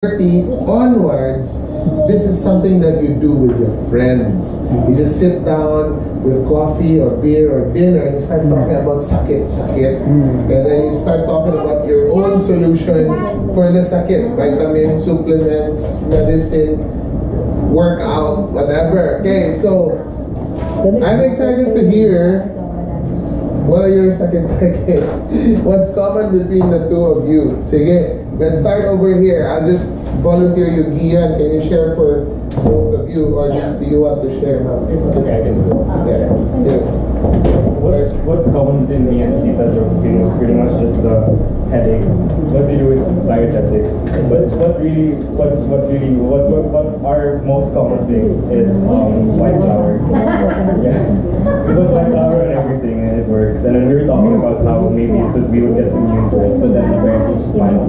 30 onwards, this is something that you do with your friends. You just sit down with coffee or beer or dinner and you start talking about sakit. And then you start talking about your own solution for the sakit. Vitamins, supplements, medicine, workout, whatever. Okay, so I'm excited to hear what are your sakit. What's common between the two of you? Sige. Let's start over here. I'll just volunteer you, Gian. Can you share for both of you, or do you want to share now? Okay, I can do it. Yeah. What's common between me and Tita Josephine is pretty much just the headache. What we do is diuretic. But what our most common thing is white flour. Yeah. We put white flour on everything and it works. And then we were talking about how maybe we would get immune to it, but then apparently it's just fine.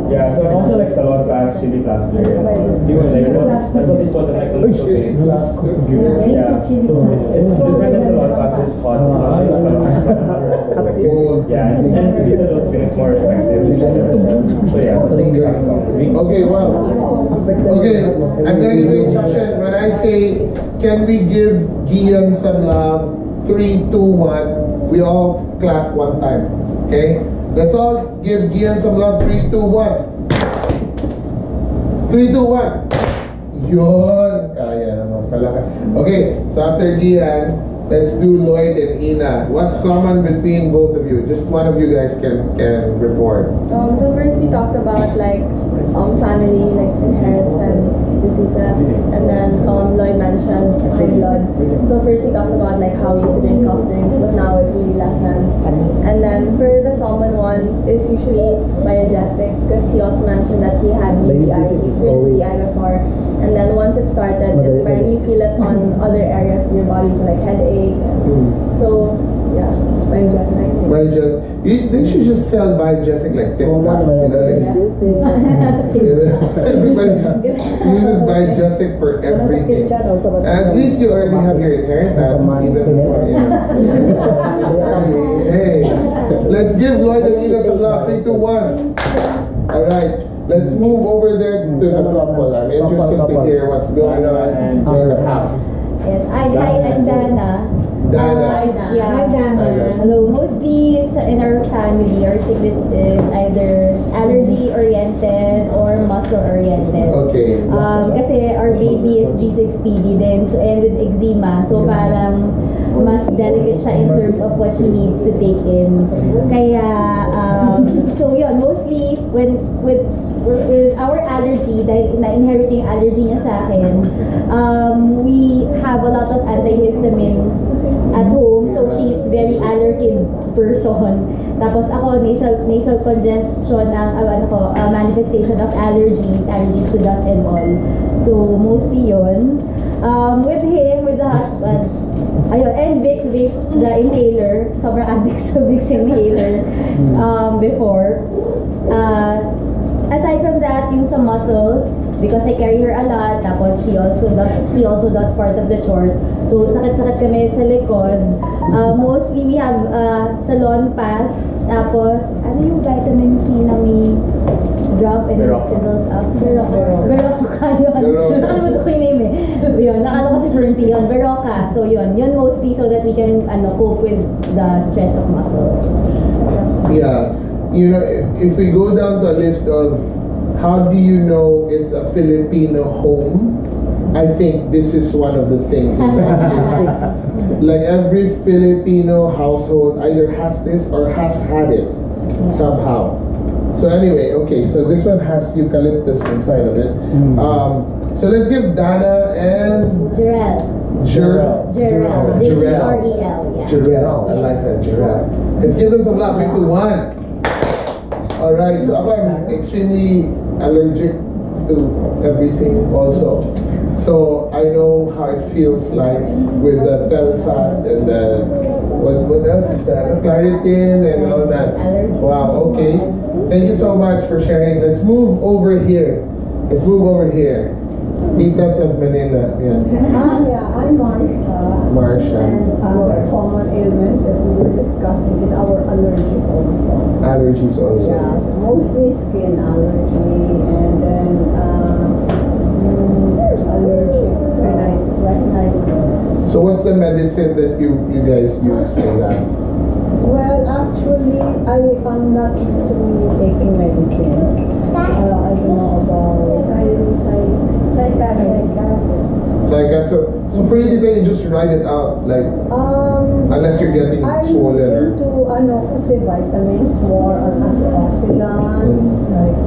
Yeah, so also like salon pass, chili plaster. That's what we put in like the little things. Yeah. It's different than salon pass, it's hot. Yeah, and to get those it's more effective. So yeah, okay, wow. Okay, I'm gonna give you instruction. When I say, can we give Gian some love? 3, 2, 1. We all clap one time. Okay? Let's all give Gian some love. 3, 2, 1. 3, 2, 1. Yun. Kaya naman pala. Okay, so after Gian, let's do Lloyd and Ina. What's common between both of you? Just one of you guys can report. So first we talked about like family, like inherited diseases, and then Lloyd mentioned high blood. So first we talked about like how we used to drink soft drinks, but now it's really lessened. And then for the common ones is usually biogesic, because he also mentioned that he had BPI, he experienced BPI before. And then once it started, apparently you feel it on other areas of your body, so like headache. So yeah, biogesic. They should just sell biogesic like TikToks, you know? Everybody uses biogesic for everything. At least you already have your inheritance, even before you Hey, let's give Lloyd and Ina some love. 3, 2, 1. Alright, let's move over there to the couple. I'm interested to hear what's going on in the house. Yes, I'm Dana. Dana. Yeah. Hi, Dana. Hello. Mostly in our family, our sickness is either allergy-oriented or muscle-oriented. Okay. Kasi our baby is G6PD din, so, and with eczema. So parang mas delicate siya in terms of what she needs to take in. Kaya, so yun, mostly with our allergy, dahil na-inherit yung allergy niya sa akin, we have a lot of antihistamine at home, so she's very allergic person. Tapos ako, nasal congestion ang manifestation of allergies to dust and all. So mostly yun. With him, with the husband, ayun, and Vicks, the inhaler, sobrang addict sa Vicks inhaler before. Aside from that, yung sa muscles, because I carry her a lot, tapos he also does part of the chores. So sakit-sakit kami sa likod. Mostly we have salon pass, tapos ano yung vitamin C na may drop and it sizzles up? Berocca yun. Nakalimutan ko yung name eh. Yun, nakala ko si currency yun. Berocca. So yun mostly so that we can cope with the stress of muscle. Yeah. You know, if we go down to a list of how do you know it's a Filipino home, I think this is one of the things in that list. Like every Filipino household either has this or has had it somehow. So anyway, okay, so this one has eucalyptus inside of it. So let's give Dana and Jarrell. Jarrell. I like that, Jarrell. Let's give them some love. 3, 2, 1. Alright, so I'm extremely allergic to everything also. So I know how it feels like with the Telfast and the, what else is that? Claritin and all that. Wow, okay. Thank you so much for sharing. Let's move over here. Titas of Manila. Yeah. Yeah, I'm Marsha. Marsha. And our common ailment that we were discussing is our allergies also. Allergies also. Yeah, mostly skin allergy and then allergic rhinitis. So what's the medicine that you guys use for that? Well, actually, I'm not into taking medicine. I don't know about Psycha, so for you today, you just write it out, like, unless you're getting I'm swollen or... into kasi vitamins, more on antioxidants, like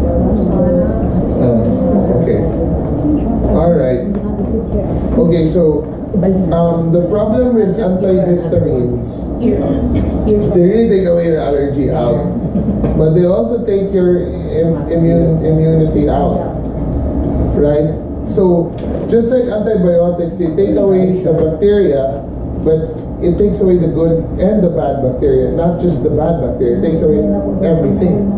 okay. Alright. Okay, so the problem with antihistamines, they really take away your allergy out, but they also take your immunity out, right? So just like antibiotics, they take away the bacteria, but it takes away the good and the bad bacteria, not just the bad bacteria. It takes away everything.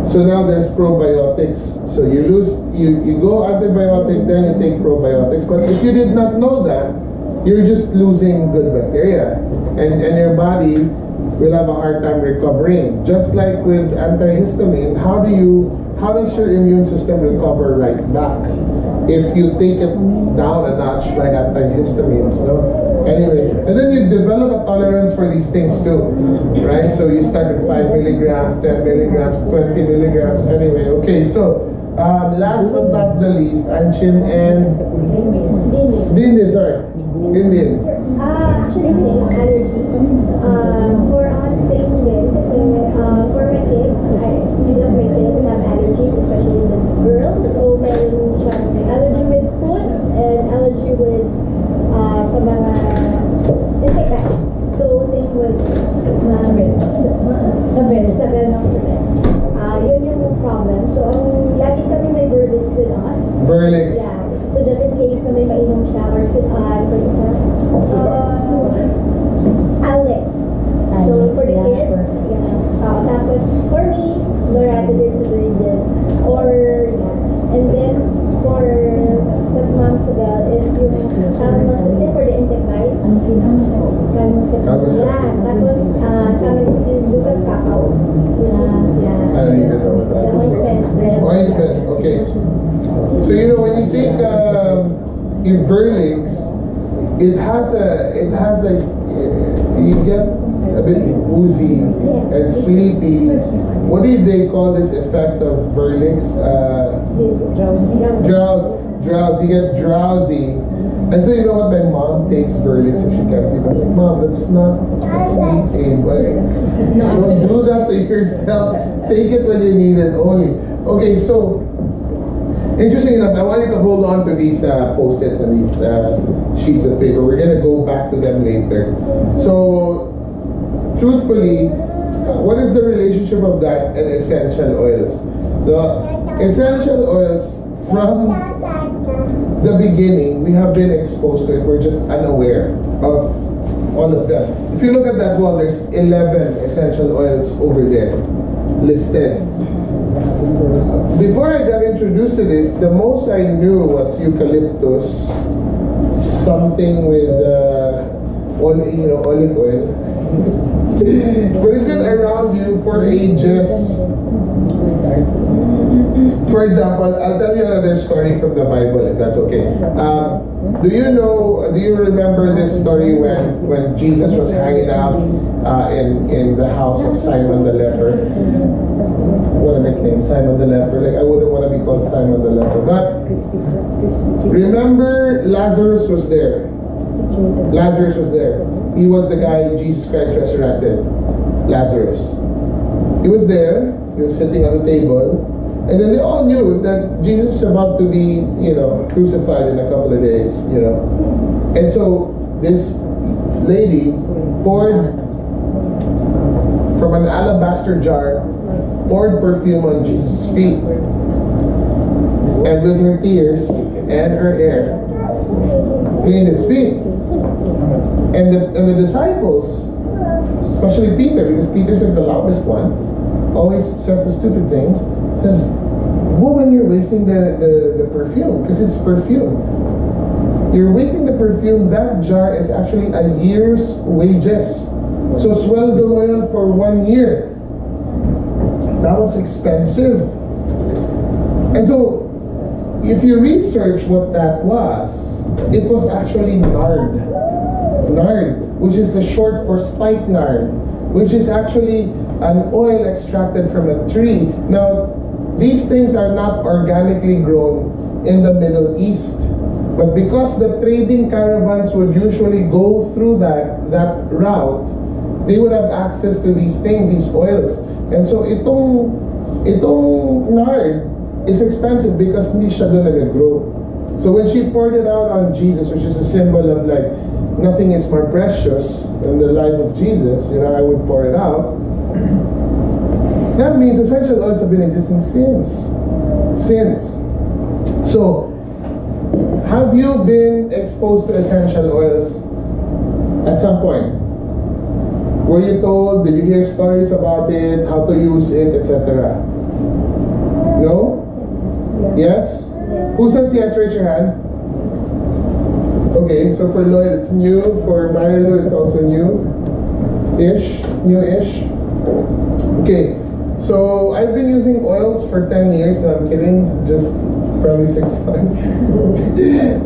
So now there's probiotics. So you go antibiotic, then you take probiotics. But if you did not know that, you're just losing good bacteria, and your body will have a hard time recovering. Just like with antihistamine, how does your immune system recover right back if you take it down a notch by antihistamines? No? Anyway, and then you develop a tolerance for these things too, right? So you start with 5 milligrams, 10 milligrams, 20 milligrams. Anyway, okay, so last but not the least, Anshin and Dindin, sorry. Dindin. Actually, same allergy. For us, same din. Kasi for my kids, most of my kids have allergies, especially the girls. So meron siyang allergy with food and allergy with sa mga insecticides. So same with sabel. Yun yung problem. So lagi kami may Berlix with us. Berlix. Yeah. So just in case na may mainom siya or for isa, Alex. So for the kids, tapos for me, Loratadine, Sabridin, or and then for sa mom Sabel is yung Calmosabin for the insecticide. Calmosabin. Yeah. Tapos sa amin is yung Lucas Cacao, which is I don't even know what that is. Ointment, okay. So you know when you take Verlix, it has a you get a bit woozy and sleepy. What do they call this effect of Verlix? Drowsy. You get drowsy. And so you know what, my mom takes Verlix if she can't sleep. I'm like, Mom, that's not a sleep aid. Don't do that to yourself. Take it when you need it only. Okay, so interesting enough, I want you to hold on to these post-its and these sheets of paper. We're gonna go back to them later. So, truthfully, what is the relationship of that and essential oils? The essential oils, from the beginning, we have been exposed to it. We're just unaware of all of them. If you look at that wall, there's 11 essential oils over there listed. Before I got introduced to this, the most I knew was eucalyptus, something with olive oil. But it's been around you for ages. For example, I'll tell you another story from the Bible, if that's okay. Do you remember this story when Jesus was hanging out in the house of Simon the leper? What a nickname, Simon the leper. Like, I wouldn't want to be called Simon the leper. But remember, Lazarus was there. Lazarus was there. He was the guy Jesus Christ resurrected. Lazarus. He was there. He was sitting on the table. And then they all knew that Jesus is about to be, crucified in a couple of days, And so this lady poured from an alabaster jar, poured perfume on Jesus' feet. And with her tears and her hair, cleaned his feet. And the disciples, especially Peter, because Peter's like the loudest one, always says the stupid things, says, woman, you're wasting the perfume, because it's perfume. You're wasting the perfume. That jar is actually a year's wages. So sweldo mo yun for 1 year. That was expensive. And so, if you research what that was, it was actually nard. Nard, which is a short for spikenard, which is actually an oil extracted from a tree. Now, these things are not organically grown in the Middle East. But because the trading caravans would usually go through that route, they would have access to these things, these oils. And so itong nard is expensive because hindi siya doon nag-grow. So when she poured it out on Jesus, which is a symbol of like, nothing is more precious than the life of Jesus, I would pour it out. That means essential oils have been existing since. So, have you been exposed to essential oils at some point? Were you told? Did you hear stories about it? How to use it, etc.? No? Yes? Who says yes? Raise your hand. Okay, so for Lloyd it's new. For Marilu it's also new-ish. New-ish. Okay, so I've been using oils for 10 years. No, I'm kidding. Just probably 6 months.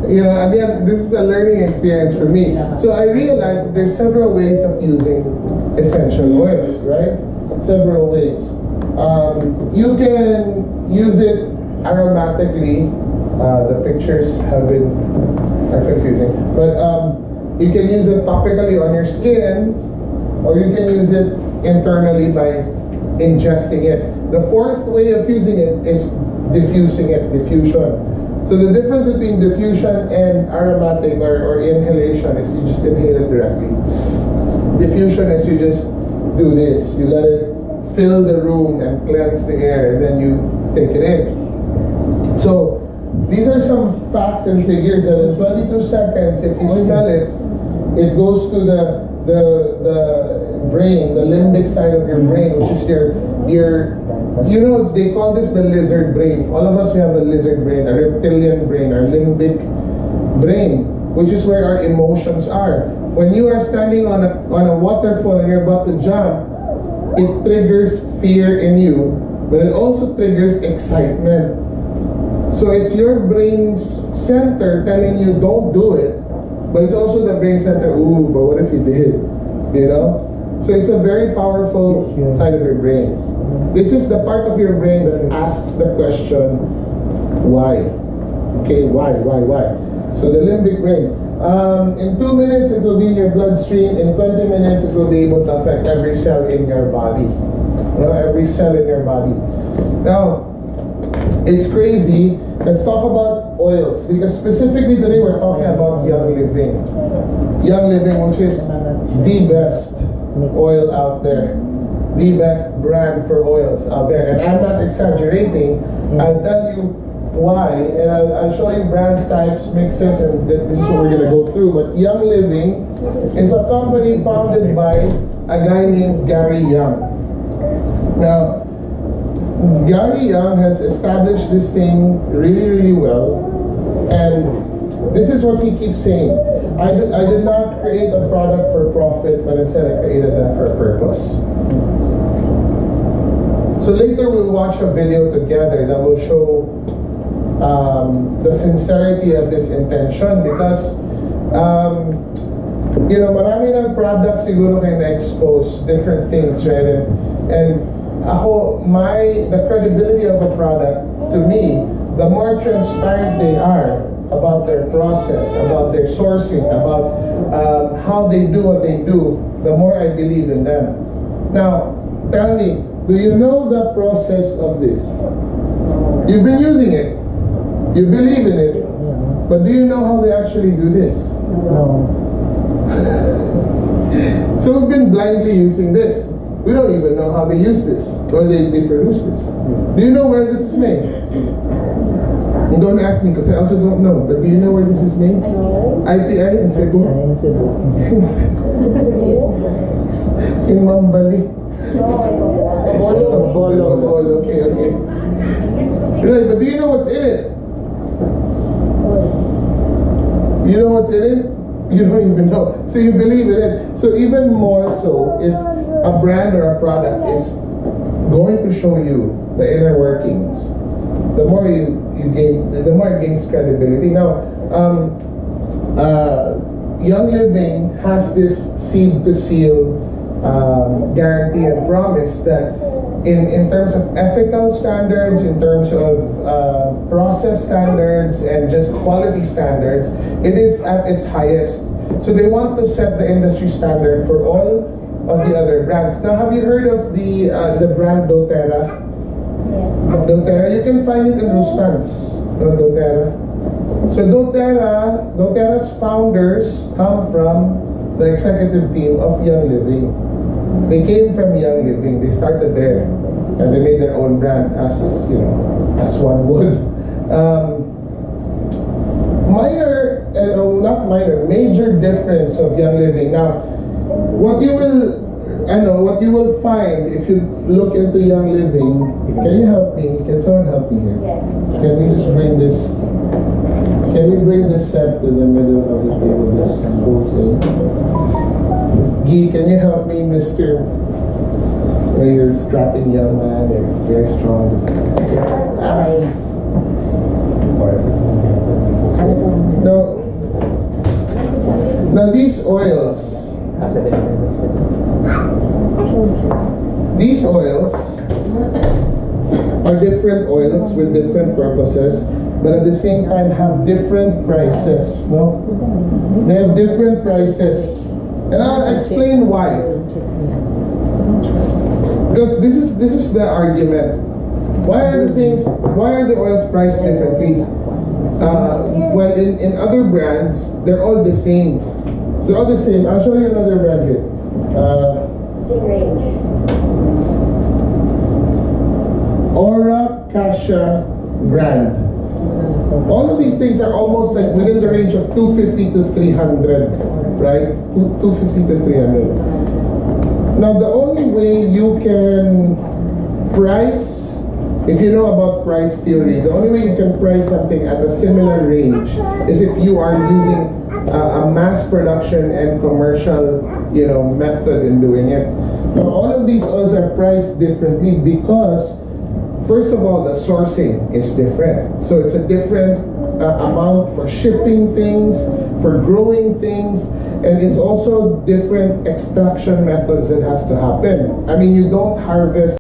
Again, this is a learning experience for me. So I realized that there's several ways of using essential oils, right? Several ways. You can use it aromatically. The pictures are confusing. But you can use it topically on your skin, or you can use it internally by ingesting it. The fourth way of using it is diffusing it, diffusion. So the difference between diffusion and aromatic or inhalation is you just inhale it directly. Diffusion is you just do this. You let it fill the room and cleanse the air, and then you take it in. So these are some facts and figures that in 22 seconds, if you smell it, it goes to the brain, the limbic side of your brain, which is your they call this the lizard brain. All of us, we have a lizard brain, a reptilian brain, our limbic brain, which is where our emotions are. When you are standing on a waterfall and you're about to jump, it triggers fear in you, but it also triggers excitement. So it's your brain's center telling you don't do it, but it's also the brain center, ooh, but what if you did? So it's a very powerful side of your brain. This is the part of your brain that asks the question, why? Okay, why? So the limbic brain. In 2 minutes, it will be in your bloodstream. In 20 minutes, it will be able to affect every cell in your body. Every cell in your body. Now, it's crazy. Let's talk about oils, because specifically today we're talking about Young Living. Young Living, which is the best oil out there. The best brand for oils out there. And I'm not exaggerating. I'll tell you why, and I'll show you brands, types, mixes, and this is what we're going to go through. But Young Living is a company founded by a guy named Gary Young. Now, Gary Young has established this thing really, really well, and this is what he keeps saying. I did not create a product for profit, but instead I created that for a purpose. So later we'll watch a video together that will show the sincerity of this intention, because marami ng products siguro kayo na-expose different things, right? And the credibility of a product, to me, the more transparent they are about their process, about their sourcing, about how they do what they do, the more I believe in them. Now, tell me, do you know the process of this? You've been using it, you believe in it, but do you know how they actually do this? No. So we've been blindly using this. We don't even know how they use this, or they produce this. Do you know where this is made? And don't ask me, because I also don't know. But do you know where this is made? IPI in Cebu? In Mambali. Okay. Right, but do you know what's in it? You know what's in it? You don't even know. So you believe in it. So even more so, if a brand or a product is going to show you the inner workings, the more you gain, the more it gains credibility. Now, Young Living has this seed to seal guarantee and promise that in terms of ethical standards, in terms of process standards, and just quality standards, it is at its highest. So they want to set the industry standard for all of the other brands. Now, have you heard of the brand doTERRA? Yes. doTERRA, you can find it in Rustan's. doTERRA. So doTERRA's founders come from the executive team of Young Living. They came from Young Living. They started there, and they made their own brand, as you know, as one would. Major difference of Young Living. Now, what you will find if you look into Young Living. Can you help me? Can someone help me here? Yes. Can we just bring this? Can we bring this set to the middle of the table? This whole thing. Guy, can you help me, Mr. You're a strapping young man. You're very strong. Just now these oils. These oils are different oils with different purposes, but at the same time have different prices. No, they have different prices, and I'll explain why. Because this is the argument. Why are the oils priced differently? Well, in other brands, they're all the same. They're all the same. I'll show you another brand here. Same range. Aura Cassia brand. All of these things are almost like within the range of 250 to 300, right? 250 to 300. Now, the only way you can price, if you know about price theory, the only way you can price something at a similar range is if you are using a mass production and commercial, method in doing it. Now, all of these oils are priced differently because, first of all, the sourcing is different. So it's a different amount for shipping things, for growing things, and it's also different extraction methods that has to happen. I mean, you don't harvest